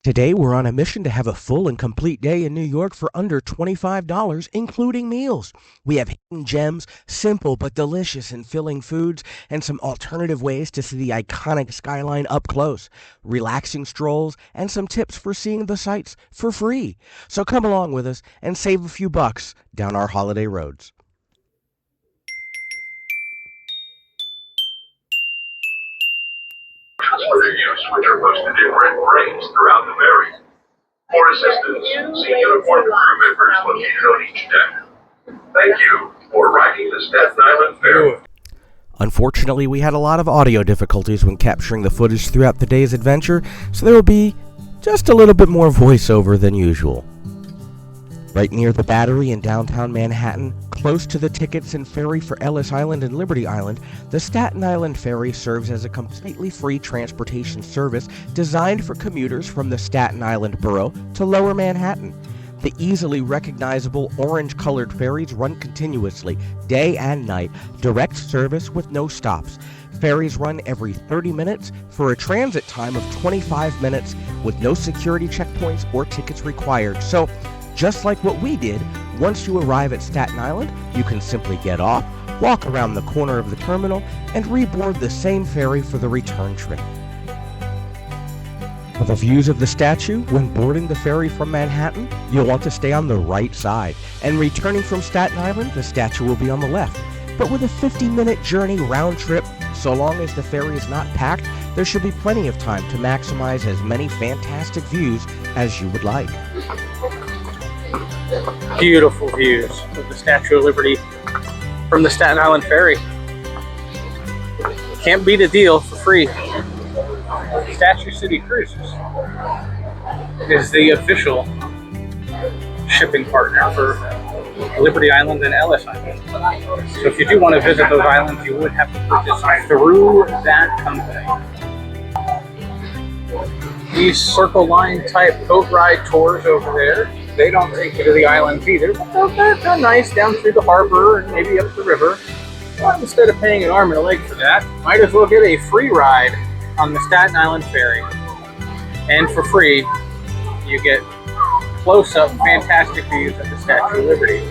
Today, we're on a mission to have a full and complete day in New York for under $25, including meals. We have hidden gems, simple but delicious and filling foods, and some alternative ways to see the iconic skyline up close, relaxing strolls, and some tips for seeing the sights for free. So come along with us and save a few bucks down our holiday roads. For their use, which are posted in red frames throughout the ferry. For assistance, see uniformed crew members located on each deck. Thank you for riding the Staten Island Ferry. Unfortunately, we had a lot of audio difficulties when capturing the footage throughout the day's adventure, so there will be just a little bit more voiceover than usual. Right near the Battery in downtown Manhattan, close to the tickets and ferry for Ellis Island and Liberty Island, the Staten Island Ferry serves as a completely free transportation service designed for commuters from the Staten Island borough to Lower Manhattan. The easily recognizable orange-colored ferries run continuously, day and night, direct service with no stops. Ferries run every 30 minutes for a transit time of 25 minutes with no security checkpoints or tickets required. So, just like what we did, once you arrive at Staten Island, you can simply get off, walk around the corner of the terminal, and reboard the same ferry for the return trip. For the views of the statue, when boarding the ferry from Manhattan, you'll want to stay on the right side, and returning from Staten Island, the statue will be on the left. But with a 50-minute journey round trip, so long as the ferry is not packed, there should be plenty of time to maximize as many fantastic views as you would like. Beautiful views of the Statue of Liberty from the Staten Island Ferry. Can't beat a deal for free. Statue City Cruises is the official shipping partner for Liberty Island and Ellis Island. So if you do want to visit those islands, you would have to purchase through that company. These Circle Line type boat ride tours over there, they don't take you to the islands either, but they're nice down through the harbor and maybe up the river. But instead of paying an arm and a leg for that, might as well get a free ride on the Staten Island Ferry. And for free, you get close-up, fantastic views of the Statue of Liberty.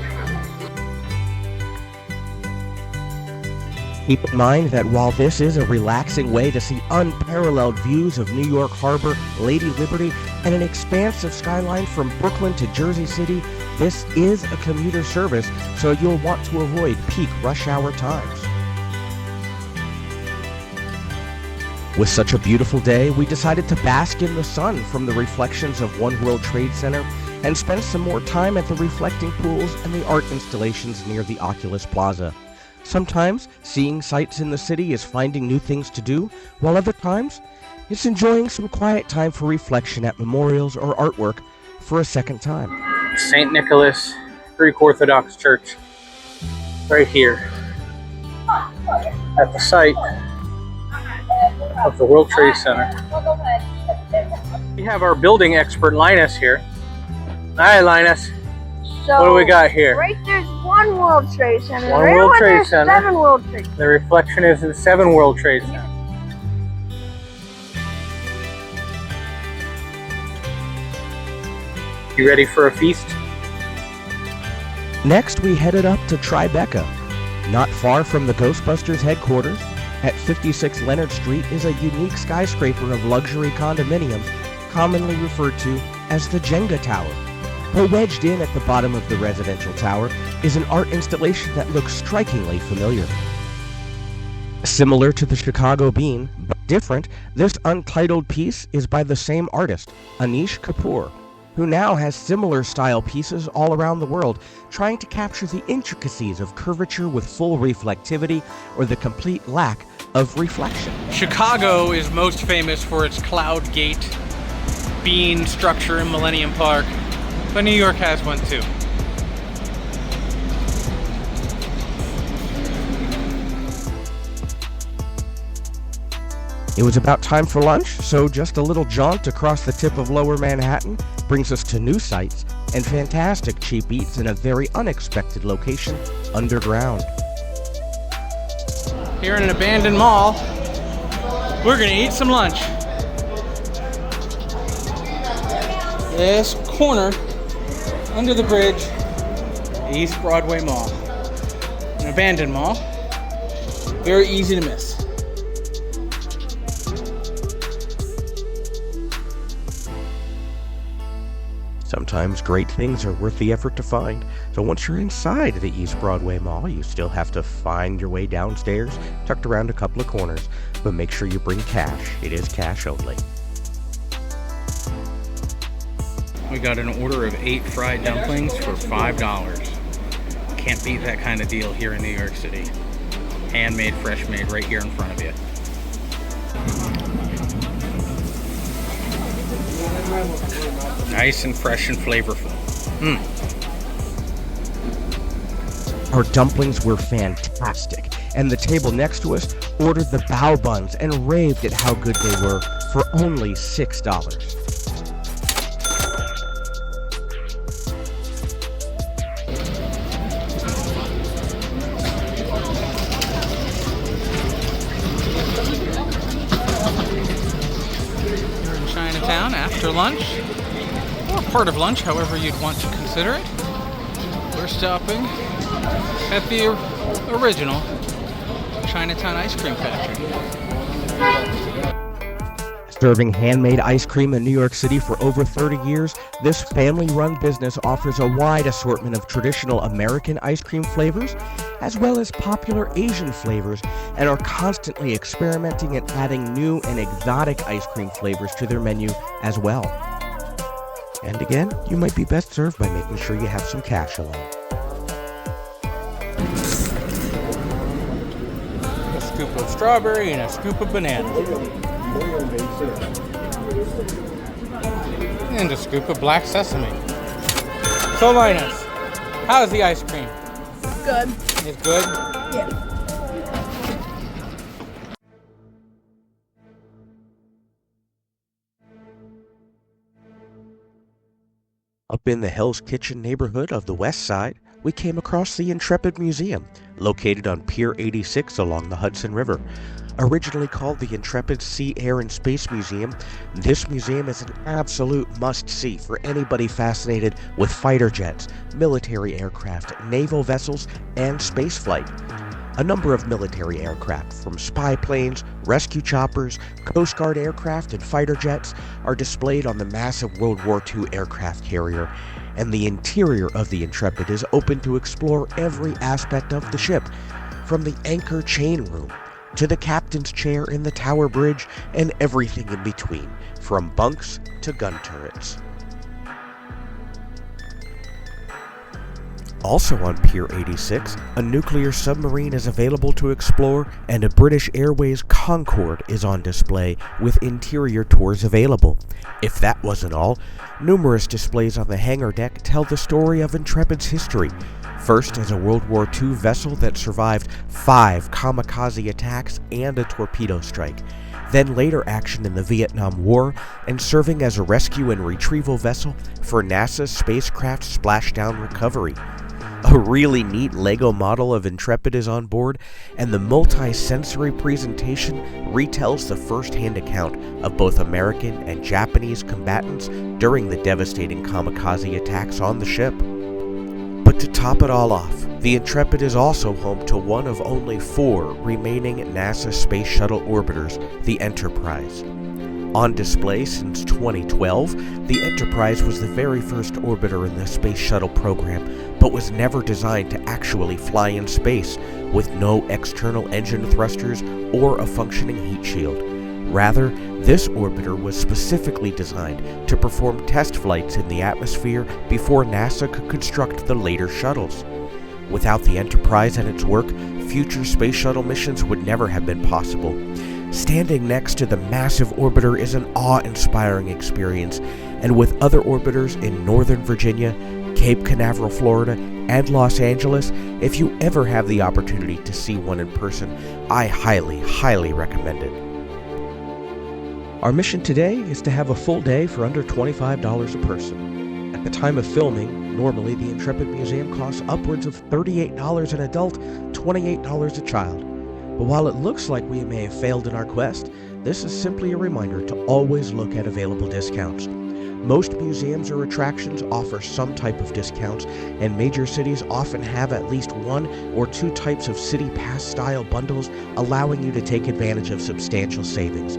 Keep in mind that while this is a relaxing way to see unparalleled views of New York Harbor, Lady Liberty, and an expansive skyline from Brooklyn to Jersey City, this is a commuter service, so you'll want to avoid peak rush hour times. With such a beautiful day, we decided to bask in the sun from the reflections of One World Trade Center and spend some more time at the reflecting pools and the art installations near the Oculus Plaza. Sometimes, seeing sights in the city is finding new things to do, while other times, it's enjoying some quiet time for reflection at memorials or artwork for a second time. St. Nicholas Greek Orthodox Church, right here, at the site of the World Trade Center. We have our building expert, Linus, here. Hi, Linus. So, what do we got here? Right there's one World Trade Center. One right World over Trade there's Center. 7 World Trade Centers. The reflection is in 7 World Trade Centers. You ready for a feast? Next, we headed up to Tribeca. Not far from the Ghostbusters headquarters, at 56 Leonard Street is a unique skyscraper of luxury condominiums, commonly referred to as the Jenga Tower. But wedged in at the bottom of the residential tower is an art installation that looks strikingly familiar. Similar to the Chicago Bean, but different, this untitled piece is by the same artist, Anish Kapoor, who now has similar style pieces all around the world, trying to capture the intricacies of curvature with full reflectivity or the complete lack of reflection. Chicago is most famous for its Cloud Gate bean structure in Millennium Park, but New York has one too. It was about time for lunch, so just a little jaunt across the tip of Lower Manhattan brings us to new sights and fantastic cheap eats in a very unexpected location underground. Here in an abandoned mall, we're gonna eat some lunch. This corner, under the bridge, East Broadway Mall. An abandoned mall. Very easy to miss. Sometimes great things are worth the effort to find. So once you're inside the East Broadway Mall, you still have to find your way downstairs, tucked around a couple of corners, but make sure you bring cash. It is cash only. We got an order of 8 fried dumplings for $5. Can't beat that kind of deal here in New York City. Handmade, fresh made, right here in front of you. Nice and fresh and flavorful. Our dumplings were fantastic, and the table next to us ordered the bao buns and raved at how good they were for only $6. You're in Chinatown after lunch, or part of lunch, however you'd want to consider it. We're stopping at the original Chinatown ice cream factory. Serving handmade ice cream in New York City for over 30 years, this family-run business offers a wide assortment of traditional American ice cream flavors, as well as popular Asian flavors, and are constantly experimenting and adding new and exotic ice cream flavors to their menu as well. And again, you might be best served by making sure you have some cash along. A scoop of strawberry and a scoop of banana. And a scoop of black sesame. So Linus, how's the ice cream? Good. It's good? Yeah. Up in the Hell's Kitchen neighborhood of the West Side, we came across the Intrepid Museum, located on Pier 86 along the Hudson River. Originally called the Intrepid Sea, Air, and Space Museum, this museum is an absolute must-see for anybody fascinated with fighter jets, military aircraft, naval vessels, and spaceflight. A number of military aircraft, from spy planes, rescue choppers, Coast Guard aircraft, and fighter jets, are displayed on the massive World War II aircraft carrier, and the interior of the Intrepid is open to explore every aspect of the ship, from the anchor chain room to the captain's chair in the tower bridge, and everything in between, from bunks to gun turrets. Also on Pier 86, a nuclear submarine is available to explore, and a British Airways Concorde is on display with interior tours available. If that wasn't all, numerous displays on the hangar deck tell the story of Intrepid's history. First as a World War II vessel that survived 5 kamikaze attacks and a torpedo strike. Then later action in the Vietnam War, and serving as a rescue and retrieval vessel for NASA's spacecraft splashdown recovery. A really neat Lego model of Intrepid is on board, and the multi-sensory presentation retells the first-hand account of both American and Japanese combatants during the devastating kamikaze attacks on the ship. But to top it all off, the Intrepid is also home to one of only 4 remaining NASA Space Shuttle orbiters, the Enterprise. On display since 2012, the Enterprise was the very first orbiter in the Space Shuttle program, but was never designed to actually fly in space, with no external engine thrusters or a functioning heat shield. Rather, this orbiter was specifically designed to perform test flights in the atmosphere before NASA could construct the later shuttles. Without the Enterprise and its work, future space shuttle missions would never have been possible. Standing next to the massive orbiter is an awe-inspiring experience, and with other orbiters in Northern Virginia, Cape Canaveral, Florida, and Los Angeles, if you ever have the opportunity to see one in person, I highly, highly recommend it. Our mission today is to have a full day for under $25 a person. At the time of filming, normally the Intrepid Museum costs upwards of $38 an adult, $28 a child. But while it looks like we may have failed in our quest, this is simply a reminder to always look at available discounts. Most museums or attractions offer some type of discounts, and major cities often have at least one or two types of city pass style bundles, allowing you to take advantage of substantial savings.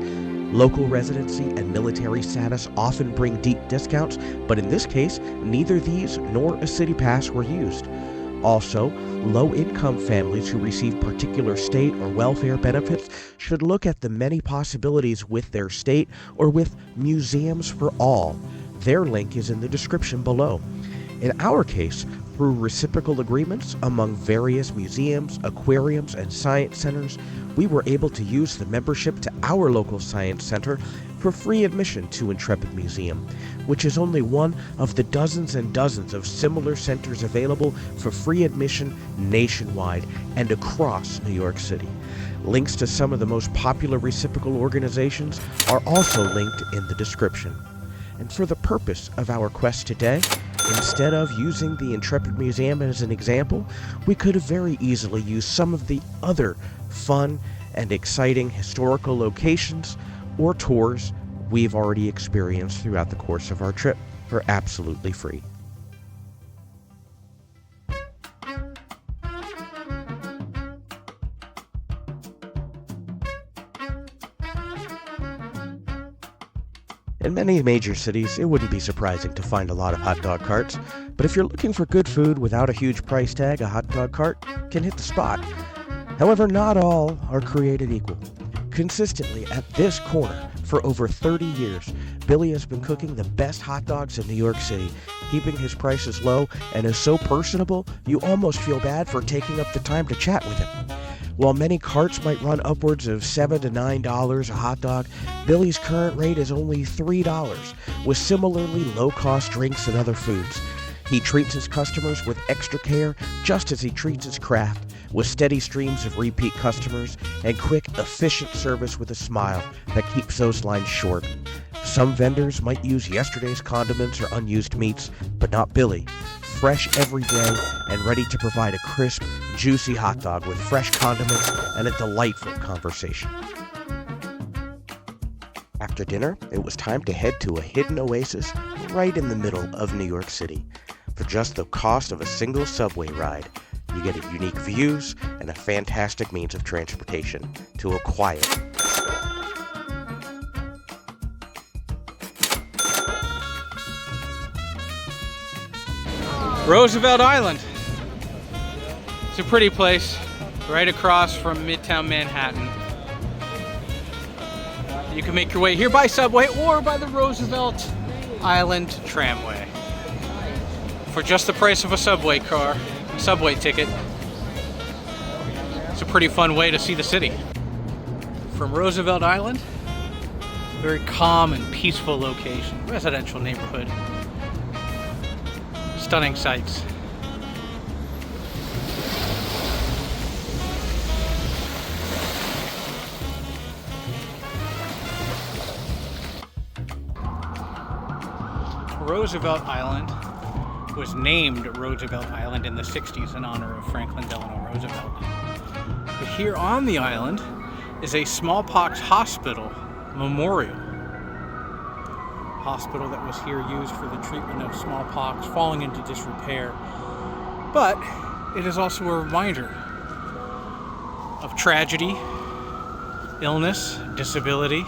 Local residency and military status often bring deep discounts, but in this case, neither these nor a city pass were used. Also, low-income families who receive particular state or welfare benefits should look at the many possibilities with their state or with Museums for All. Their link is in the description below. In our case, through reciprocal agreements among various museums, aquariums, and science centers, we were able to use the membership to our local science center for free admission to Intrepid Museum, which is only one of the dozens and dozens of similar centers available for free admission nationwide and across New York City. Links to some of the most popular reciprocal organizations are also linked in the description. And for the purpose of our quest today, instead of using the Intrepid Museum as an example, we could have very easily used some of the other fun and exciting historical locations or tours we've already experienced throughout the course of our trip for absolutely free. In many major cities, it wouldn't be surprising to find a lot of hot dog carts, but if you're looking for good food without a huge price tag, a hot dog cart can hit the spot. However, not all are created equal. Consistently at this corner for over 30 years, Billy has been cooking the best hot dogs in New York City, keeping his prices low, and is so personable you almost feel bad for taking up the time to chat with him. While many carts might run upwards of $7 to $9 a hot dog, Billy's current rate is only $3, with similarly low-cost drinks and other foods. He treats his customers with extra care, just as he treats his craft, with steady streams of repeat customers and quick, efficient service with a smile that keeps those lines short. Some vendors might use yesterday's condiments or unused meats, but not Billy. Fresh every day and ready to provide a crisp, juicy hot dog with fresh condiments and a delightful conversation. After dinner, it was time to head to a hidden oasis right in the middle of New York City. For just the cost of a single subway ride, you get unique views and a fantastic means of transportation to a quiet Roosevelt Island. It's a pretty place, right across from Midtown Manhattan. You can make your way here by subway or by the Roosevelt Island Tramway. For just the price of a subway ticket. It's a pretty fun way to see the city. From Roosevelt Island, very calm and peaceful location, residential neighborhood. Stunning sights. Roosevelt Island was named Roosevelt Island in the 60s in honor of Franklin Delano Roosevelt. But here on the island is a smallpox hospital memorial. Hospital that was here used for the treatment of smallpox falling into disrepair. But it is also a reminder of tragedy, illness, disability.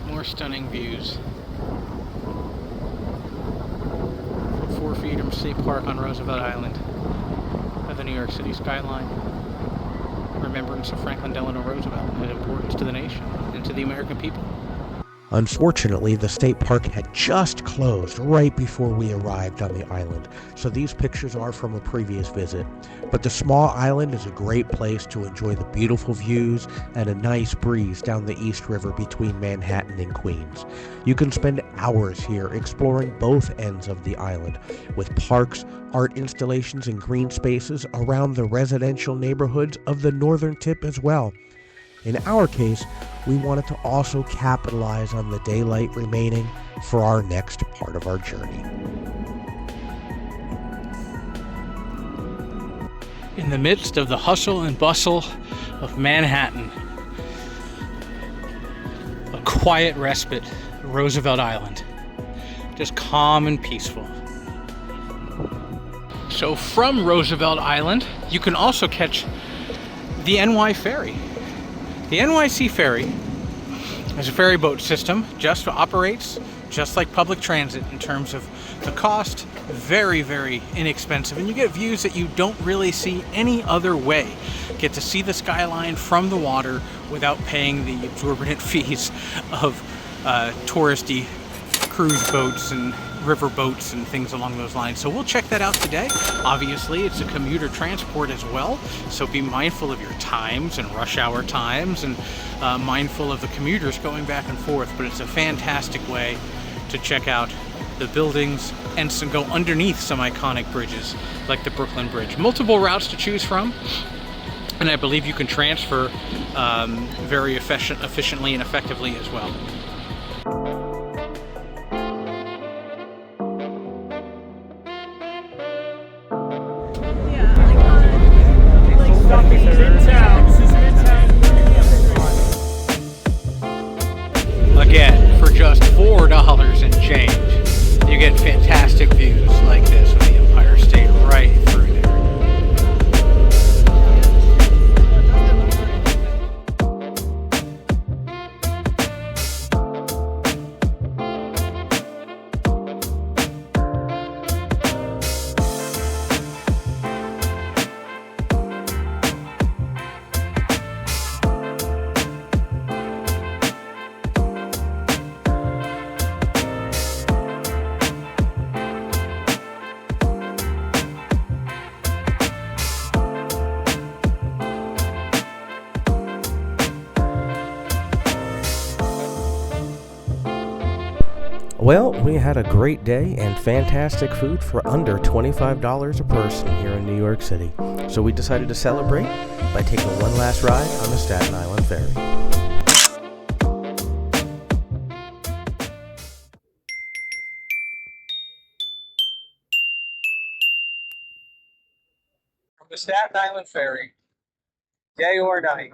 More stunning views. 4 Freedom State Park on Roosevelt Island of the New York City skyline. Remembrance of Franklin Delano Roosevelt and his importance to the nation and to the American people. Unfortunately, the state park had just closed right before we arrived on the island, so these pictures are from a previous visit. But the small island is a great place to enjoy the beautiful views and a nice breeze down the East River between Manhattan and Queens. You can spend hours here exploring both ends of the island, with parks, art installations, and green spaces around the residential neighborhoods of the northern tip as well. In our case, we wanted to also capitalize on the daylight remaining for our next part of our journey. In the midst of the hustle and bustle of Manhattan, quiet respite, Roosevelt Island. Just calm and peaceful. So from Roosevelt Island, you can also catch the NY Ferry. The NYC Ferry is a ferry boat system, just operates just like public transit in terms of the cost, very, very inexpensive, and you get views that you don't really see any other way. Get to see the skyline from the water without paying the exorbitant fees of touristy cruise boats and river boats and things along those lines. So we'll check that out today. Obviously, it's a commuter transport as well, so be mindful of your times and rush hour times, and mindful of the commuters going back and forth. But it's a fantastic way to check out the buildings and go underneath some iconic bridges like the Brooklyn Bridge. Multiple routes to choose from, and I believe you can transfer very efficiently and effectively as well. Again, for just $4 and change, you get fantastic views like this of the Empire State right through there. Well, we had a great day and fantastic food for under $25 a person here in New York City. So we decided to celebrate by taking one last ride on the Staten Island Ferry. From the Staten Island Ferry, day or night,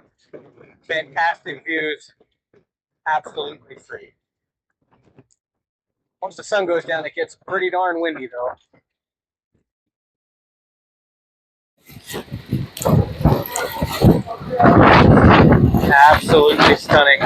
fantastic views, absolutely free. Once the sun goes down, it gets pretty darn windy, though. Absolutely stunning.